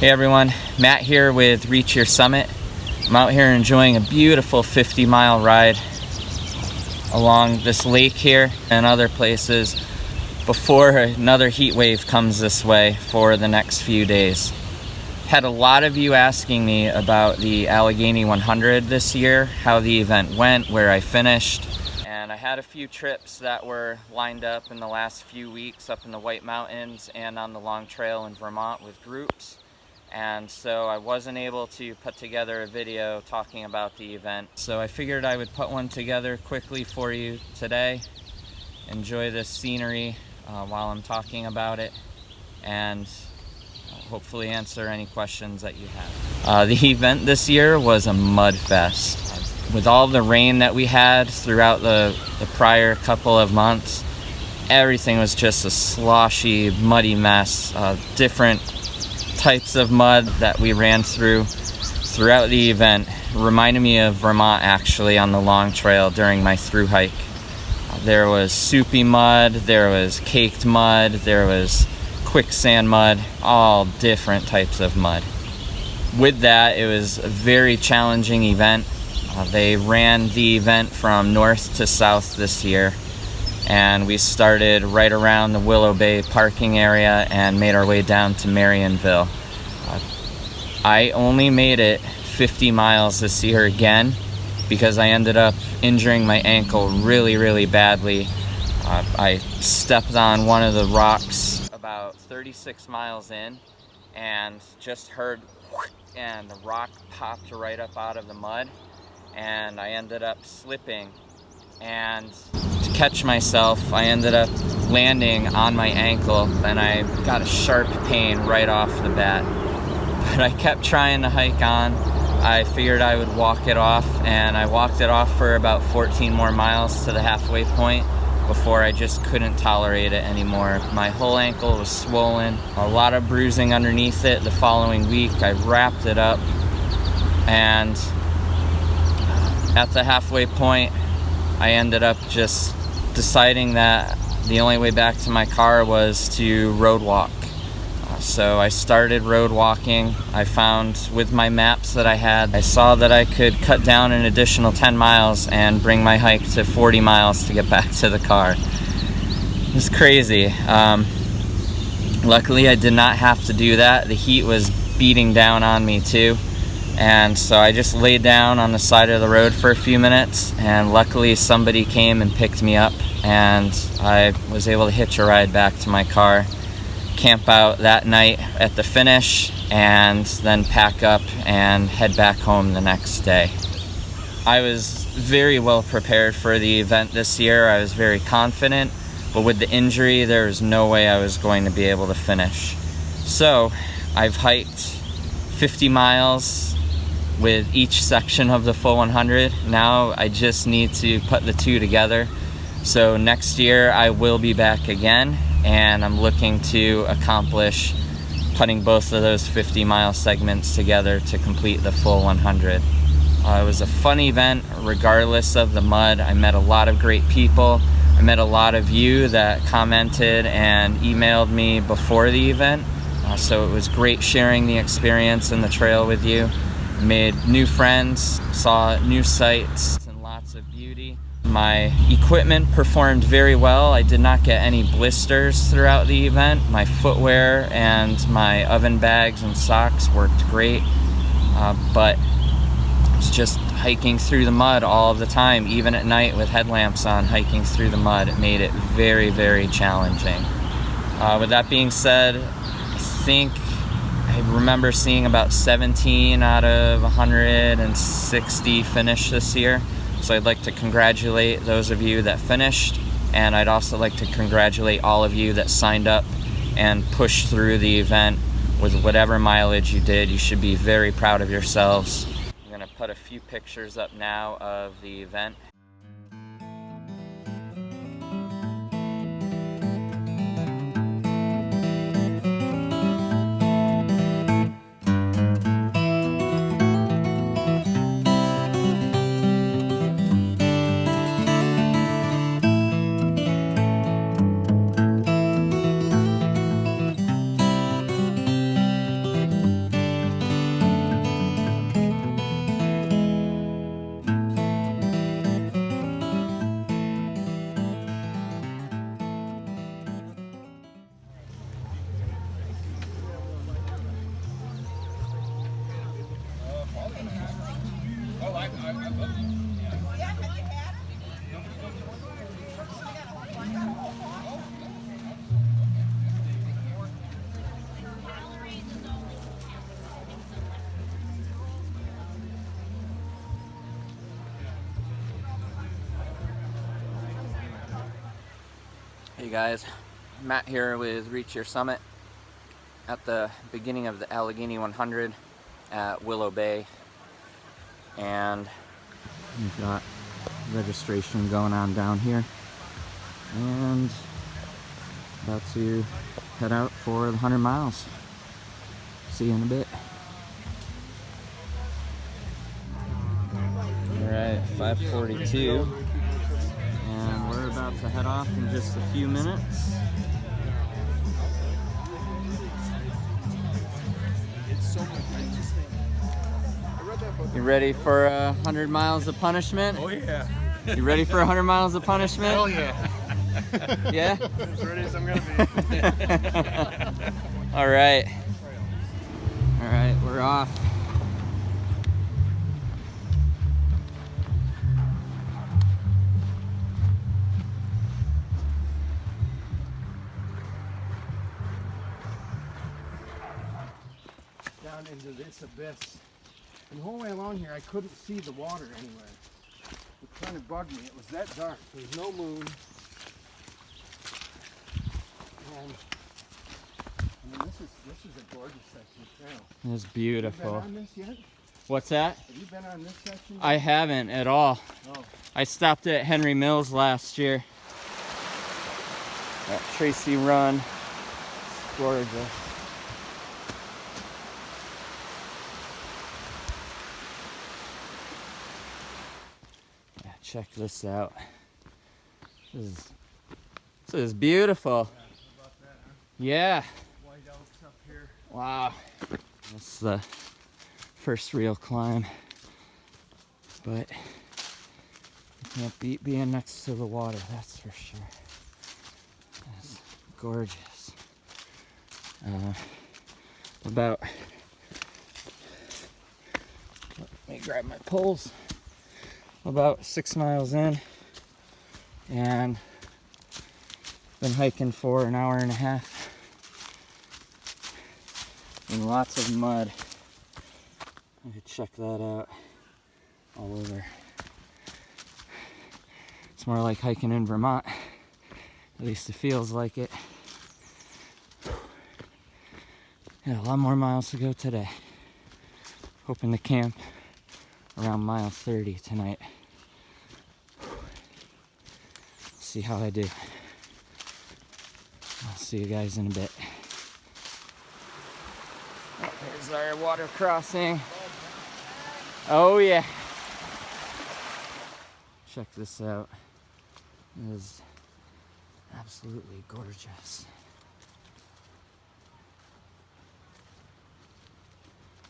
Hey everyone, Matt here with Reach Your Summit. I'm out here enjoying a beautiful 50-mile ride along this lake here and other places before another heat wave comes this way for the next few days. Had a lot of you asking me about the Allegheny 100 this year, how the event went, where I finished, and I had a few trips that were lined up in the last few weeks up in the White Mountains and on the Long Trail in Vermont with groups. And so I wasn't able to put together a video talking about the event. So I figured I would put one together quickly for you today. Enjoy this scenery while I'm talking about it, and hopefully answer any questions that you have. The event this year was a mud fest. With all the rain that we had throughout the prior couple of months, everything was just a sloshy, muddy mess. Different types of mud that we ran throughout the event reminded me of Vermont, actually, on the Long Trail during my through hike. There was soupy mud, there was caked mud, there was quicksand mud, all different types of mud. With that, it was a very challenging event. They ran the event from north to south this year, and we started right around the Willow Bay parking area and made our way down to Marionville. I only made it 50 miles this year again because I ended up injuring my ankle really badly. I stepped on one of the rocks about 36 miles in and just heard whoosh, and the rock popped right up out of the mud, and I ended up slipping, and to catch myself I ended up landing on my ankle, and I got a sharp pain right off the bat. But I kept trying to hike on. I figured I would walk it off, and I walked it off for about 14 more miles to the halfway point before I just couldn't tolerate it anymore. My whole ankle was swollen, a lot of bruising underneath it. The following week I wrapped it up, and at the halfway point I ended up just deciding that the only way back to my car was to road walk. So I started road walking. I found with my maps that I had, I saw that I could cut down an additional 10 miles and bring my hike to 40 miles to get back to the car. It was crazy. Luckily I did not have to do that. The heat was beating down on me too. And so I just laid down on the side of the road for a few minutes, and luckily somebody came and picked me up, and I was able to hitch a ride back to my car, camp out that night at the finish, and then pack up and head back home the next day. I was very well prepared for the event this year. I was very confident, but with the injury there was no way I was going to be able to finish. So I've hiked 50 miles with each section of the full 100. Now I just need to put the two together. So next year I will be back again, and I'm looking to accomplish putting both of those 50-mile segments together to complete the full 100. It was a fun event regardless of the mud. I met a lot of great people. I met a lot of you that commented and emailed me before the event. So it was great sharing the experience and the trail with you. Made new friends, saw new sights and lots of beauty. My equipment performed very well. I did not get any blisters throughout the event. My footwear and my oven bags and socks worked great, but it's just hiking through the mud all of the time, even at night with headlamps on, hiking through the mud. It made it very challenging. With that being said, I remember seeing about 17 out of 160 finish this year. So I'd like to congratulate those of you that finished, and I'd also like to congratulate all of you that signed up and pushed through the event with whatever mileage you did. You should be very proud of yourselves. I'm going to put a few pictures up now of the event. Hey guys, Matt here with Reach Your Summit at the beginning of the Allegheny 100 at Willow Bay, and we've got registration going on down here and about to head out for the 100 miles. See you in a bit. Alright, 5:42 and we're about to head off in just a few minutes. You ready for 100 miles of punishment? Oh yeah. You ready for 100 miles of punishment? Hell yeah. Yeah? As ready as I'm gonna be. All right. All right, we're off. Down into this abyss. And the whole way along here I couldn't see the water anywhere. It kind of bugged me. It was that dark. There's no moon. And I mean, this is a gorgeous section of trail. It's Have you beautiful. been on this yet? What's that? Have you been on this section? I haven't at all. Oh. I stopped at Henry Mills last year. At Tracy Run. It's gorgeous. Yeah, check this out. This is beautiful. Yeah. White oaks up here. Wow. This is the first real climb. But you can't beat being next to the water, that's for sure. It's gorgeous. Let me grab my poles. About 6 miles in, and been hiking for an hour and a half in lots of mud. You could check that out all over. It's more like hiking in Vermont. At least it feels like it. Yeah, a lot more miles to go today. Hoping to camp around mile 30 tonight. See how I do. I'll see you guys in a bit. Oh, there's our water crossing. Oh yeah. Check this out. It is absolutely gorgeous.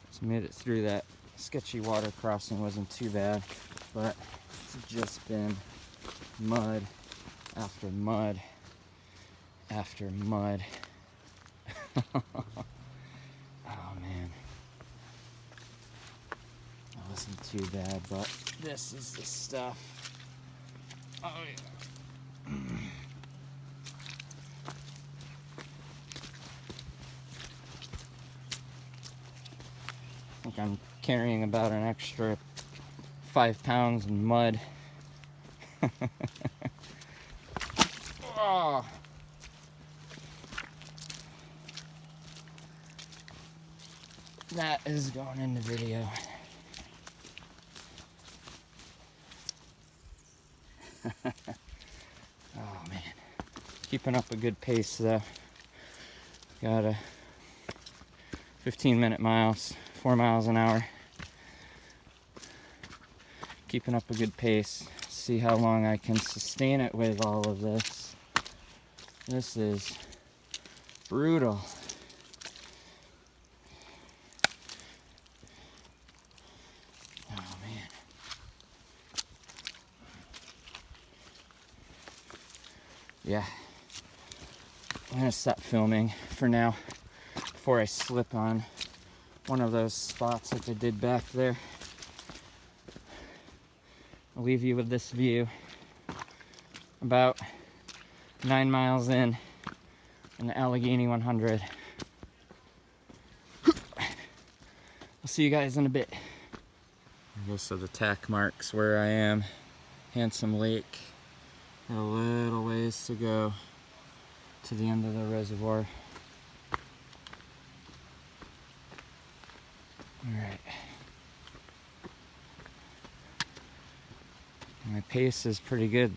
Just made it through that sketchy water crossing. Wasn't too bad, but it's just been mud after mud after mud. Oh man, that wasn't too bad, but this is the stuff. Oh yeah. I think I'm carrying about an extra 5 pounds in mud. Oh. That is going in the video. Oh man, keeping up a good pace though. Got a 15-minute miles, 4 miles an hour. Keeping up a good pace. See how long I can sustain it with all of this. This is brutal. Oh man. Yeah. I'm gonna stop filming for now before I slip on one of those spots like I did back there. I'll leave you with this view. About 9 miles in the Allegheny 100. I'll see you guys in a bit. Those are the tack marks where I am. Handsome Lake. Got a little ways to go. to the end of the reservoir. Alright. My pace is pretty good.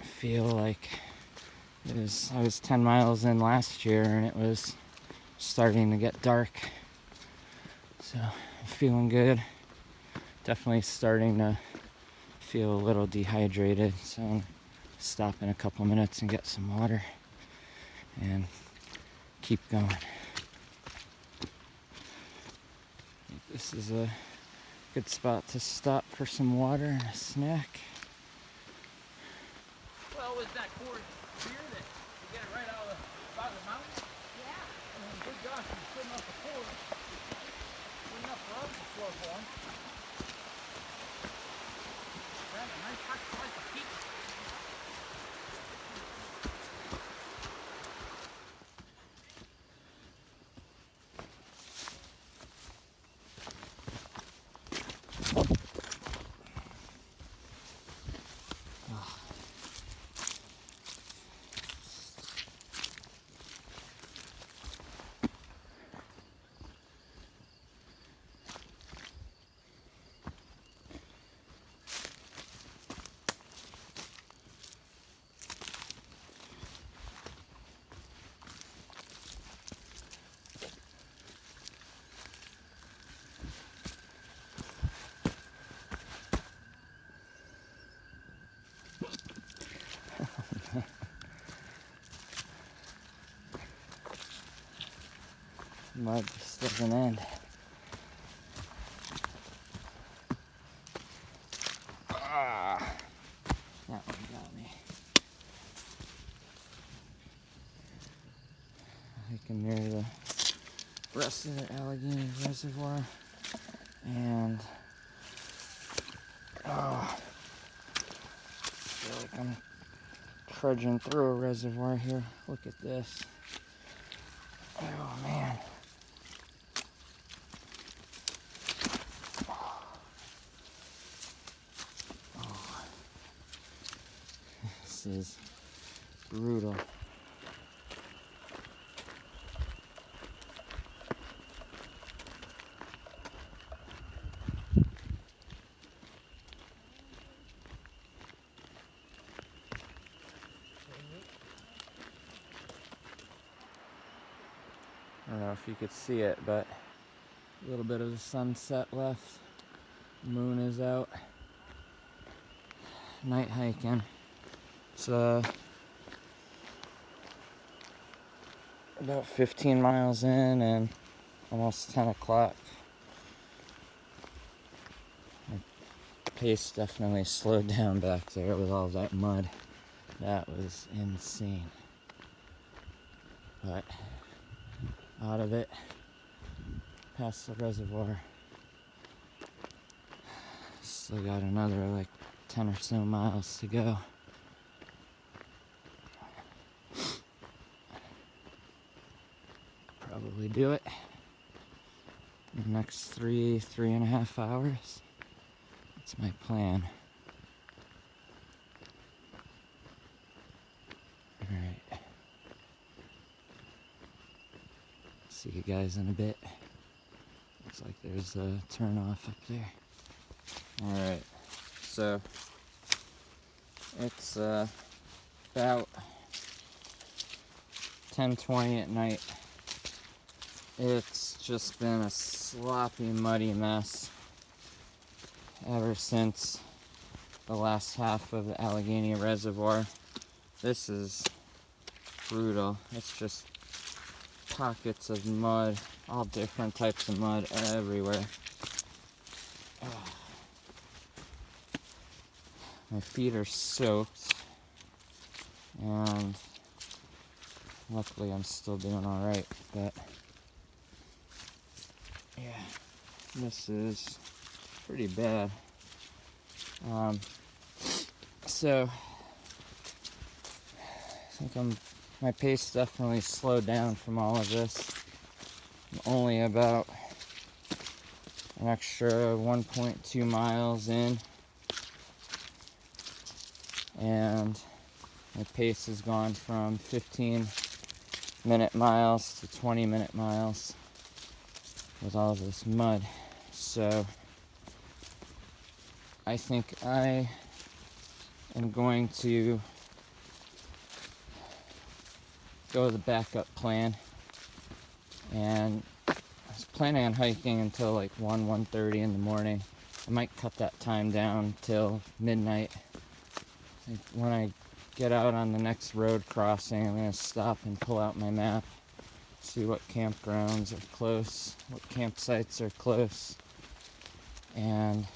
I feel like I was 10 miles in last year and it was starting to get dark. So I'm feeling good. Definitely starting to feel a little dehydrated. So I'm gonna stop in a couple minutes and get some water and keep going. This is a good spot to stop for some water and a snack. Well, was that cord here that you get it right out of the bottom of the mountain? Yeah. And good gosh, it's good enough to pull it. Good enough for us to float on. That's a nice hot slice of pizza. Mud just doesn't end. Ah, that one got me. I can near the rest of the Allegheny Reservoir, and I feel like I'm trudging through a reservoir here. Look at this. Oh man. This is brutal. I don't know if you could see it, but a little bit of the sunset left. Moon is out. Night hiking. It's about 15 miles in and almost 10 o'clock. My pace definitely slowed down back there with all that mud. That was insane. But out of it, past the reservoir. Still got another like 10 or so miles to go. Probably do it in the next 3.5 hours. That's my plan. Alright. See you guys in a bit. Looks like there's a turn off up there. Alright, so it's about 10:20 at night. It's just been a sloppy, muddy mess ever since the last half of the Allegheny Reservoir. This is brutal. It's just pockets of mud, all different types of mud everywhere. My feet are soaked, and luckily I'm still doing alright, but yeah, this is pretty bad. So I think my pace definitely slowed down from all of this. I'm only about an extra 1.2 miles in, and My pace has gone from 15-minute miles to 20-minute miles with all this mud. So I think I am going to go with the backup plan, and I was planning on hiking until like 1:30 in the morning. I might cut that time down till midnight. I think when I get out on the next road crossing, I'm going to stop and pull out my map, see what campgrounds are close, what campsites are close, and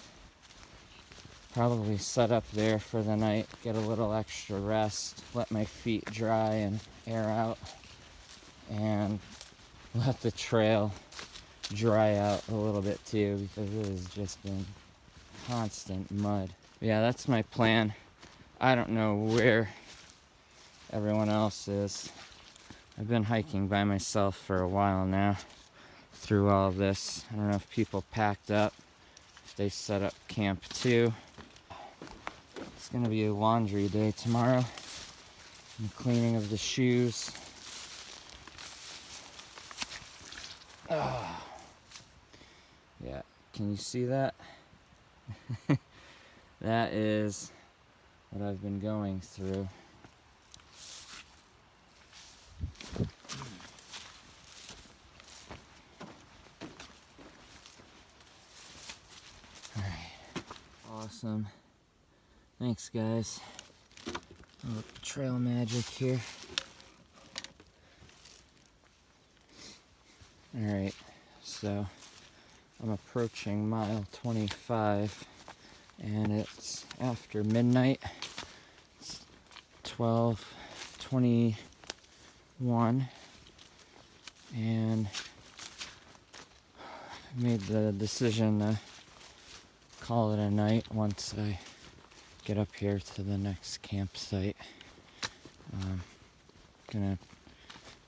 probably set up there for the night, get a little extra rest, let my feet dry and air out, and let the trail dry out a little bit too, because it has just been constant mud. Yeah, that's my plan. I don't know where everyone else is. I've been hiking by myself for a while now through all of this. I don't know if people packed up, if they set up camp too. It's gonna be a laundry day tomorrow, and cleaning of the shoes. Oh. Yeah, can you see that? That is what I've been going through. Alright, awesome. Thanks, guys. A little trail magic here. Alright, so I'm approaching mile 25, and it's after midnight. It's 12:21, and I made the decision to call it a night once I get up here to the next campsite. Gonna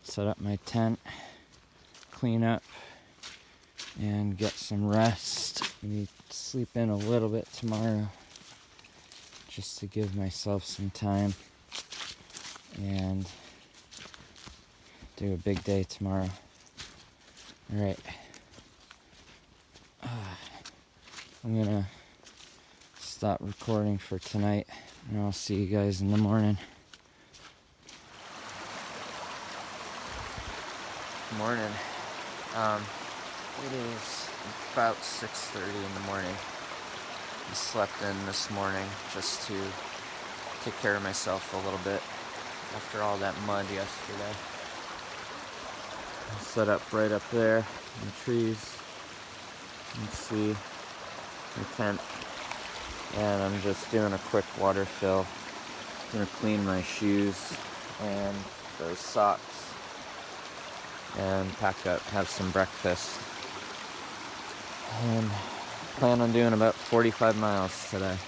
set up my tent, clean up, and get some rest. Maybe sleep in a little bit tomorrow, just to give myself some time, and do a big day tomorrow. Alright. I'm gonna stop recording for tonight, and I'll see you guys in the morning. Morning. It is about 6:30 in the morning. I slept in this morning just to take care of myself a little bit after all that mud yesterday. I set up right up there in the trees. You can see my tent. And I'm just doing a quick water fill. I'm gonna clean my shoes and those socks, and pack up, have some breakfast, and plan on doing about 45 miles today.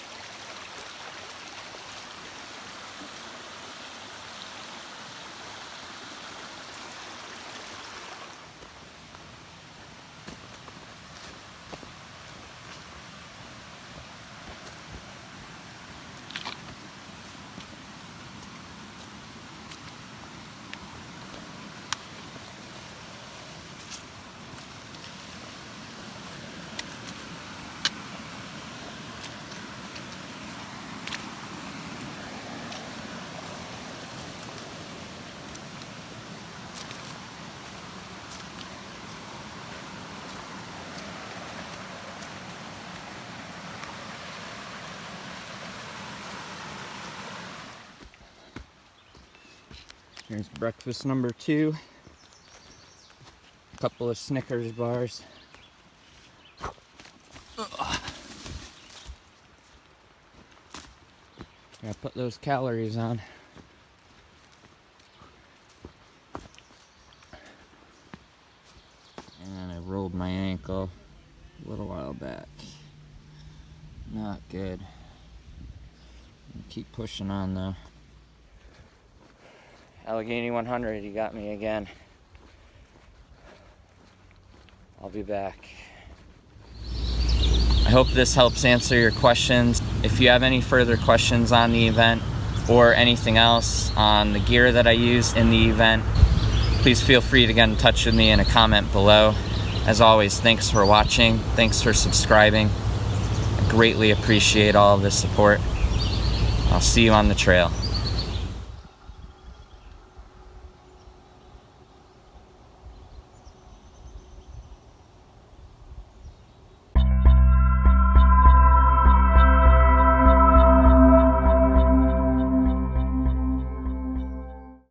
Here's breakfast number 2. A couple of Snickers bars. Gotta put those calories on. And I rolled my ankle a little while back. Not good. Keep pushing on though. Allegheny 100, you got me again. I'll be back. I hope this helps answer your questions. If you have any further questions on the event, or anything else on the gear that I used in the event, please feel free to get in touch with me in a comment below. As always, thanks for watching. Thanks for subscribing. I greatly appreciate all of the support. I'll see you on the trail.